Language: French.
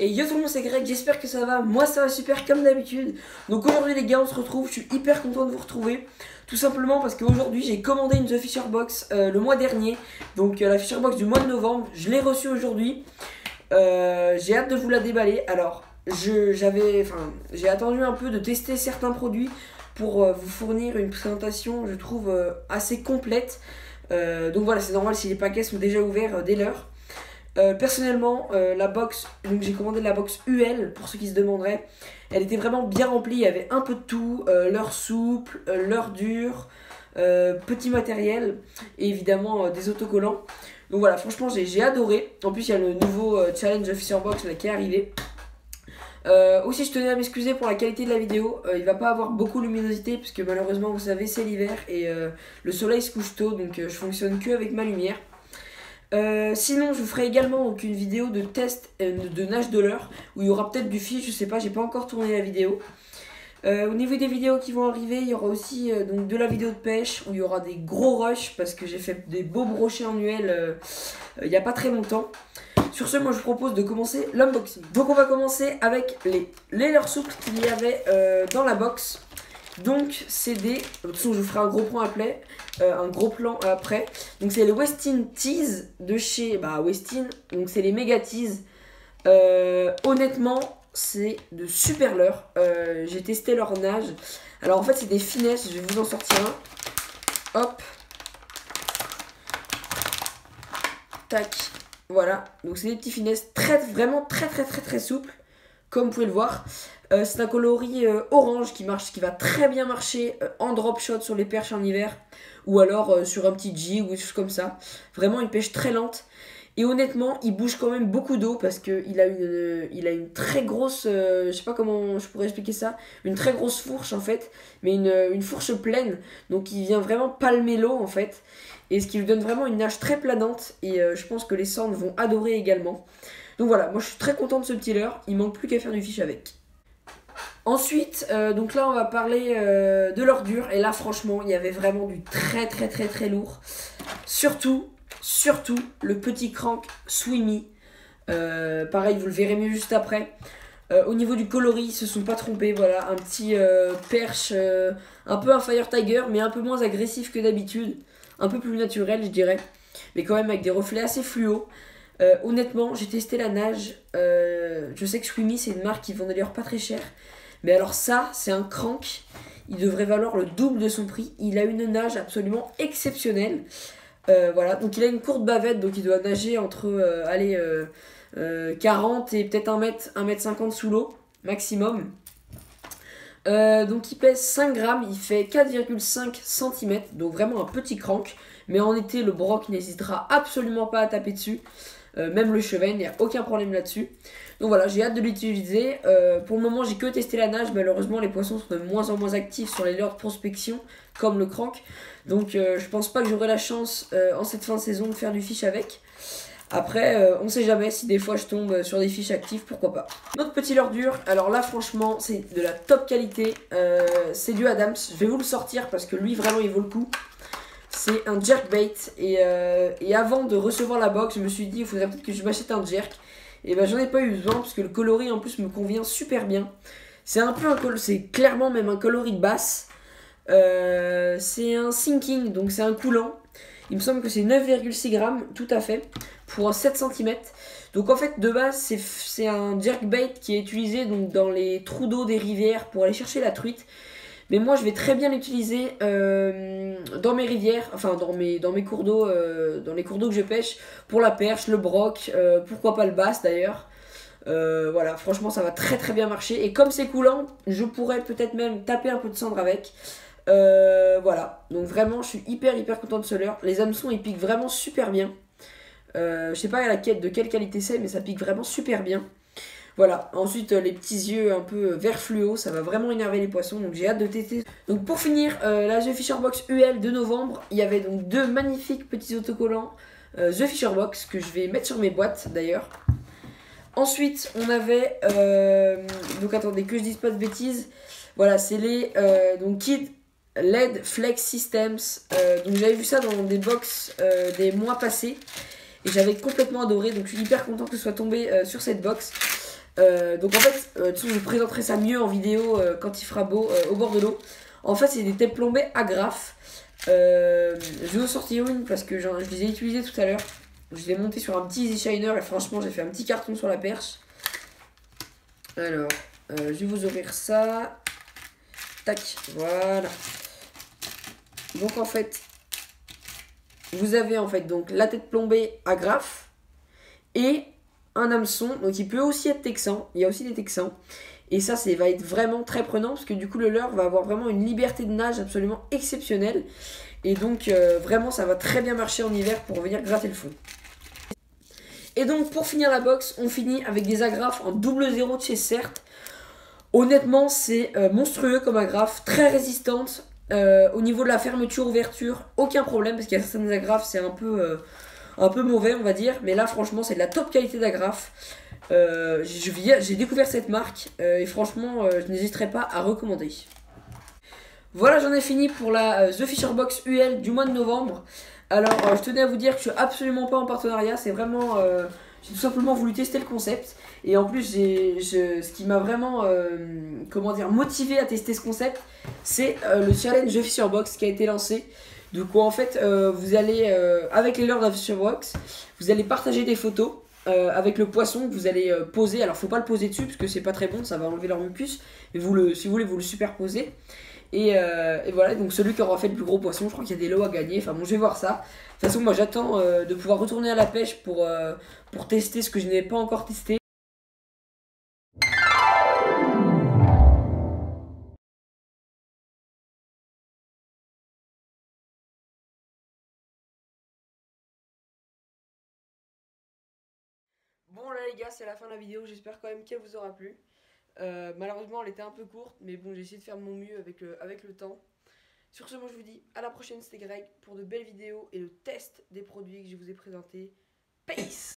Et yo tout le monde, c'est Greg, j'espère que ça va, moi ça va super comme d'habitude. Donc aujourd'hui les gars, on se retrouve, je suis hyper content de vous retrouver. Tout simplement parce qu'aujourd'hui j'ai commandé une The Fisher Box le mois dernier. Donc la Fisher Box du mois de novembre, je l'ai reçue aujourd'hui. J'ai hâte de vous la déballer. Alors j'ai attendu un peu de tester certains produits pour vous fournir une présentation, je trouve, assez complète. Donc voilà, c'est normal si les paquets sont déjà ouverts dès l'heure. Personnellement, la box, donc j'ai commandé la box UL pour ceux qui se demanderaient. Elle était vraiment bien remplie, il y avait un peu de tout, l'heure souple, l'heure dure, petit matériel et évidemment des autocollants. Donc voilà, franchement j'ai adoré. En plus il y a le nouveau challenge Fisher Box là, qui est arrivé. Aussi je tenais à m'excuser pour la qualité de la vidéo, il va pas avoir beaucoup de luminosité puisque malheureusement vous savez c'est l'hiver et le soleil se couche tôt, donc je fonctionne que avec ma lumière. Sinon je vous ferai également donc, une vidéo de test de nage de l'heure où il y aura peut-être du fish, je sais pas, j'ai pas encore tourné la vidéo. Au niveau des vidéos qui vont arriver, il y aura aussi donc de la vidéo de pêche où il y aura des gros rushs parce que j'ai fait des beaux brochets annuels il y a pas très longtemps. Sur ce, moi je vous propose de commencer l'unboxing. Donc on va commencer avec les leurres souples qu'il y avait dans la box. Donc c'est des, de toute façon je vous ferai un gros plan après. Donc c'est les Westin Tees de chez Westin. Donc c'est les Mega Tees. Honnêtement c'est de super leurres. J'ai testé leur nage. Alors en fait c'est des finesses, je vais vous en sortir un. Hop. Tac. Voilà, donc c'est des petits finesses vraiment très souples, comme vous pouvez le voir. C'est un coloris orange qui va très bien marcher en drop shot sur les perches en hiver, ou alors sur un petit jig ou des choses comme ça. Vraiment une pêche très lente. Et honnêtement, il bouge quand même beaucoup d'eau parce qu'il a une très grosse, je sais pas comment je pourrais expliquer ça, une très grosse fourche en fait, mais une fourche pleine, donc il vient vraiment palmer l'eau en fait. Et ce qui lui donne vraiment une nage très planante. Et je pense que les sands vont adorer également. Donc voilà, moi je suis très content de ce petit leurre. Il manque plus qu'à faire du fish avec. Ensuite, donc là on va parler de l'heure dure. Et là franchement, il y avait vraiment du très lourd. Surtout le petit crank Swimmy. Pareil, vous le verrez mieux juste après. Au niveau du coloris, ils se sont pas trompés. Voilà, un petit perche, un peu un Fire Tiger, mais un peu moins agressif que d'habitude. Un peu plus naturel je dirais, mais quand même avec des reflets assez fluo. Honnêtement j'ai testé la nage, je sais que Swimmy c'est une marque qui vend d'ailleurs pas très cher, mais alors ça c'est un crank, il devrait valoir le double de son prix. Il a une nage absolument exceptionnelle. Voilà, donc il a une courte bavette, donc il doit nager entre 40 et peut-être 1m50 sous l'eau maximum. Donc il pèse 5 grammes, il fait 4,5 cm, donc vraiment un petit crank. Mais en été, le broc n'hésitera absolument pas à taper dessus. Même le chevet, il n'y a aucun problème là-dessus. Donc voilà, j'ai hâte de l'utiliser. Pour le moment, j'ai que testé la nage. Malheureusement, les poissons sont de moins en moins actifs sur les leurres de prospection, comme le crank. Donc je pense pas que j'aurai la chance en cette fin de saison de faire du fish avec. Après, on sait jamais, si des fois je tombe sur des fiches actives, pourquoi pas. Notre petit leurre dur, alors là franchement c'est de la top qualité, c'est du Adams. Je vais vous le sortir parce que lui vraiment il vaut le coup. C'est un jerkbait et avant de recevoir la box je me suis dit il faudrait peut-être que je m'achète un jerk. Et ben j'en ai pas eu besoin parce que le coloris en plus me convient super bien. C'est un peu c'est clairement même un coloris de basse. C'est un sinking, donc c'est un coulant. Il me semble que c'est 9,6 grammes, tout à fait, pour 7 cm. Donc en fait, de base, c'est un jerkbait qui est utilisé donc, dans les trous d'eau des rivières pour aller chercher la truite. Mais moi, je vais très bien l'utiliser dans mes rivières, enfin dans mes cours d'eau, dans les cours d'eau que je pêche, pour la perche, le broc, pourquoi pas le bass d'ailleurs. Voilà, franchement, ça va très bien marcher. Et comme c'est coulant, je pourrais peut-être même taper un peu de cendre avec. Voilà, donc vraiment je suis hyper content de ce leurre. Les hameçons ils piquent vraiment super bien. Je sais pas de quelle qualité c'est, mais ça pique vraiment super bien. Voilà, ensuite les petits yeux un peu vert fluo, ça va vraiment énerver les poissons, donc j'ai hâte de tester. Donc pour finir, la The Fisher Box UL de novembre, il y avait donc deux magnifiques petits autocollants The Fisher Box que je vais mettre sur mes boîtes d'ailleurs. Ensuite on avait, donc attendez que je dise pas de bêtises, voilà c'est les donc Kid LED Flex Systems. Donc j'avais vu ça dans des box des mois passés et j'avais complètement adoré, donc je suis hyper content que ce soit tombé sur cette box. Donc en fait, de toute façon, je vous présenterai ça mieux en vidéo quand il fera beau au bord de l'eau. En fait, c'est des têtes plombées agrafes. Je vais vous sortir une parce que je les ai utilisées tout à l'heure. Je les ai montées sur un petit Easy Shiner et franchement, j'ai fait un petit carton sur la perche. Alors, je vais vous ouvrir ça. Tac, voilà. Donc en fait, vous avez en fait donc la tête plombée agrafe et un hameçon. Donc il peut aussi être texan. Il y a aussi des texans. Et ça, va être vraiment très prenant parce que du coup, le leurre va avoir vraiment une liberté de nage absolument exceptionnelle. Et donc, vraiment, ça va très bien marcher en hiver pour venir gratter le fond. Et donc, pour finir la box, on finit avec des agrafes en double zéro de chez Cert. Honnêtement, c'est monstrueux comme agrafe, très résistante. Au niveau de la fermeture-ouverture, aucun problème parce qu'il y a certaines agrafes, c'est un peu mauvais, on va dire. Mais là, franchement, c'est de la top qualité d'agrafe. J'ai découvert cette marque et franchement, je n'hésiterai pas à recommander. Voilà, j'en ai fini pour la The Fisher Box UL du mois de novembre. Alors, je tenais à vous dire que je suis absolument pas en partenariat, c'est vraiment... j'ai tout simplement voulu tester le concept. Et en plus, ce qui m'a vraiment comment dire, motivé à tester ce concept, c'est le challenge The Fisher Box qui a été lancé. Du coup, en fait, vous allez, avec les leurres de la Fisher Box, vous allez partager des photos. Avec le poisson que vous allez poser. Alors faut pas le poser dessus parce que c'est pas très bon, ça va enlever leur mucus. Mais si vous voulez, vous le superposez. Et voilà, donc celui qui aura fait le plus gros poisson, je crois qu'il y a des lots à gagner. Enfin bon, je vais voir ça. De toute façon, moi j'attends de pouvoir retourner à la pêche pour tester ce que je n'ai pas encore testé. Bon là les gars, c'est la fin de la vidéo, j'espère quand même qu'elle vous aura plu. Malheureusement elle était un peu courte, mais bon j'ai essayé de faire de mon mieux avec le temps. Sur ce, moi je vous dis à la prochaine, c'était Greg pour de belles vidéos et le test des produits que je vous ai présentés. Peace!